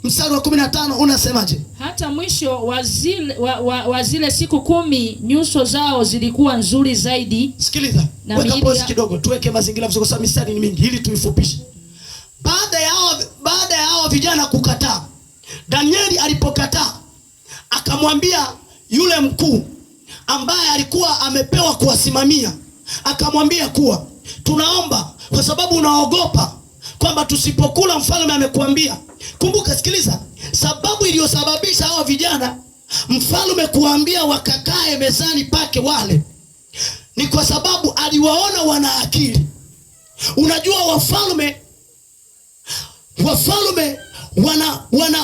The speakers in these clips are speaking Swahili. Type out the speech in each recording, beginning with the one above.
mstari wa 15 unasemaje? Hata mwisho wa zile siku 10 nyuso zao zilikuwa nzuri zaidi. Sikiliza, weka pause kidogo, tuweke mazingira vizuri kwa sababu mistari ni mingi ili tuifupishe. Baada ya hao vijana kukataa, Danieli alipokataa, akamwambia yule mkuu ambaye alikuwa amepewa kuwasimamia, akamwambia kuwa tunaomba kwa sababu unaogopa kwamba tusipokula mfalme amekuambia. Kumbuka, sikiliza, sababu iliyosababisha hawa vijana mfalme kuambia wakakae mezani pake wale ni kwa sababu aliwaona wana akili. Unajua wafalme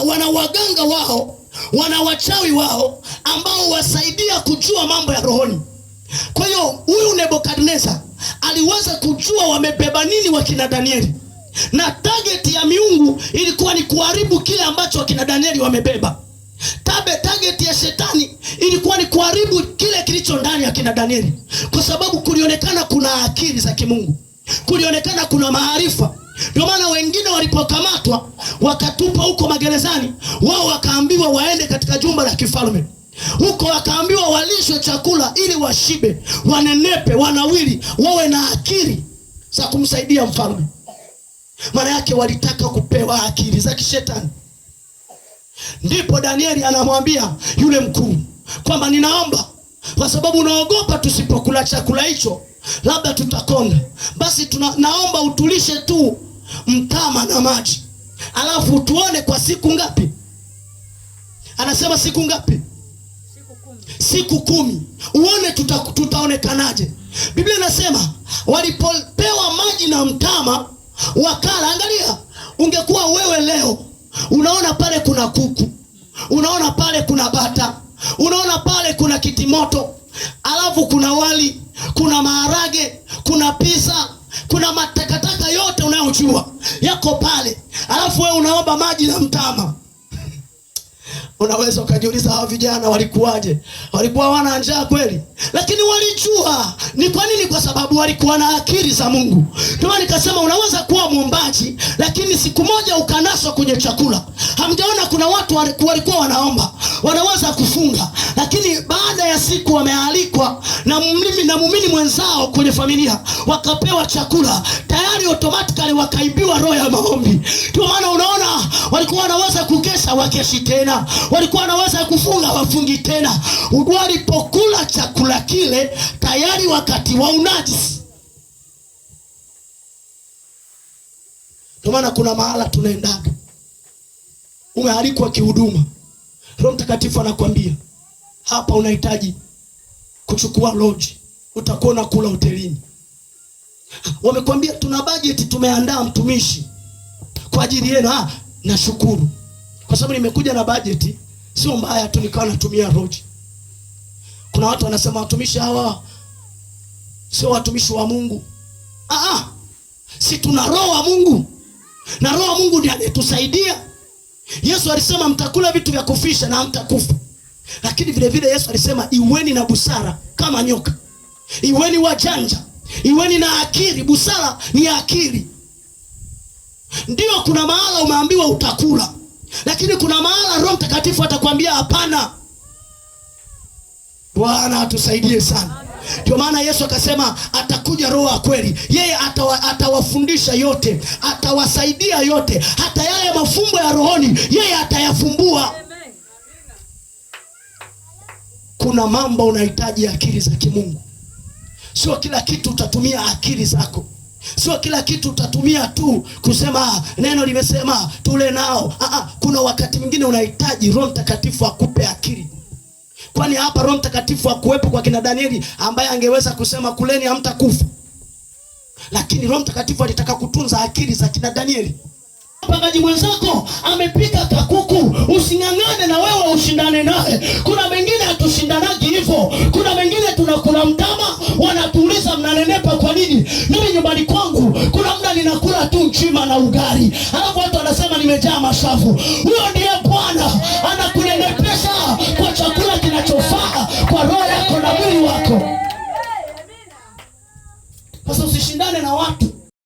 wana waganga wao, wana wachawi wao ambao wasaidia kujua mambo ya rohoni. Kwa hiyo huyu Nebukadneza aliweza kujua wamebeba nini wakina Danieli, na target ya miungu ilikuwa ni kuharibu kile ambacho wakina Danieli wamebeba. Target ya shetani ilikuwa ni kuharibu kile kilicho ndani ya kina Danieli, kwa sababu kulionekana kuna akili za kimungu, kulionekana kuna maarifa. Ndio maana wengine walipokamatwa wakatupa huko magerezani, wao wakaambiwa waende katika jumba la kifalme. Huko wakaambiwa walishwe chakula ili washibe, wanenepe, wanawili, wawe na akili za kumsaidia mfalme. Maana yake walitaka kupewa akili za kishetani. Ndipo Danieli anamwambia yule mkuu kwamba ninaomba kwa sababu unaogopa tusipokula chakula hicho labda tutakonda. Basi naomba utulishe tu mtama na maji, alafu tuone kwa siku ngapi. Anasema siku ngapi? Siku 10. Uone tutaonekanaje. Biblia inasema walipopewa maji na mtama wakala. Angalia, ungekuwa wewe leo, unaona pale kuna kuku, unaona pale kuna bata, unaona pale kuna kitimoto, alafu kuna wali, kuna maharage, kuna pizza, kuna matakataka yote unayojua yako pale, alafu wewe unaomba maji na mtama. Unaweza ukajiuliza hawa vijana walikuwaje? Walikuwa wana njaa kweli? Lakini walijua. Ni kwa nini? Kwa sababu walikuwa na akili za Mungu. Ndio nikasema unaweza kuwa mwombaji lakini siku moja ukanaswa kwenye chakula. Hamjaona kuna watu walikuwa wanaomba, wanaweza kufunga, lakini baada ya siku wamealikwa na muumini mwenzao kwenye familia, wakapewa chakula, tayari automatically wakaibiwa roho ya maombi. Ndio maana unaona walikuwa wanaweza kukesha, wakeshi tena, walikuwa wanaweza kufunga, wafungi tena. Walipokula chakula kile tayari wakati wa unajisi. Ndio maana kuna mahala tunaendaga, umealikwa kihuduma, Roho Mtakatifu anakuambia hapa unahitaji kuchukua lodge, utakuwa unakula hotelini. Wamekwambia tuna budget, tumeandaa mtumishi kwa ajili yenu. Nashukuru kwa sababu nimekuja na budget, sio mbaya tu nikawa natumia lodge. Kuna watu wanasema watumishi hawa sio watumishi wa Mungu. Si tuna roho wa Mungu, na roho wa Mungu ndiye anayetusaidia. Yesu alisema mtakula vitu vya kufisha na hamtakufa. Lakini vile vile Yesu alisema iweni na busara kama nyoka, iweni wajanja, iweni na akili. Busara ni akili. Ndio kuna mahala umeambiwa utakula, lakini kuna mahala Roho Mtakatifu atakwambia hapana. Bwana atusaidie sana. Ndio maana Yesu akasema atakuja roho wa kweli, yeye atawafundisha yote, atawasaidia yote, hata yale mafumbo ya rohoni yeye atayafumbua. Kuna mambo unahitaji akili za kimungu. Sio kila kitu utatumia akili zako. Sio kila kitu utatumia tu kusema neno limesema tule nao. Kuna wakati mwingine unahitaji Roho Mtakatifu akupe akili. Kwani hapa Roho Mtakatifu akuwepo kwa kina Danieli ambaye angeweza kusema kuleni hamtakufa. Lakini Roho Mtakatifu alitaka kutunza akili za kina Danieli. Mpangaji mwenzako amepika kakuku, usingangane na wewe ushindane naye. Kuna wengine hatushindanagi hivyo. Kuna wengine tunakula mtama, wanatuuliza mnanenepa kwa nini? Mimi nyumbani kwangu kuna muda ninakula tu mchima na ugali, alafu watu wanasema nimejaa mashavu. Huyo ndiye Bwana anakunenepesha kwa chakula kinachofaa kwa roho yako na mwili wako. Sasa usishindane na watu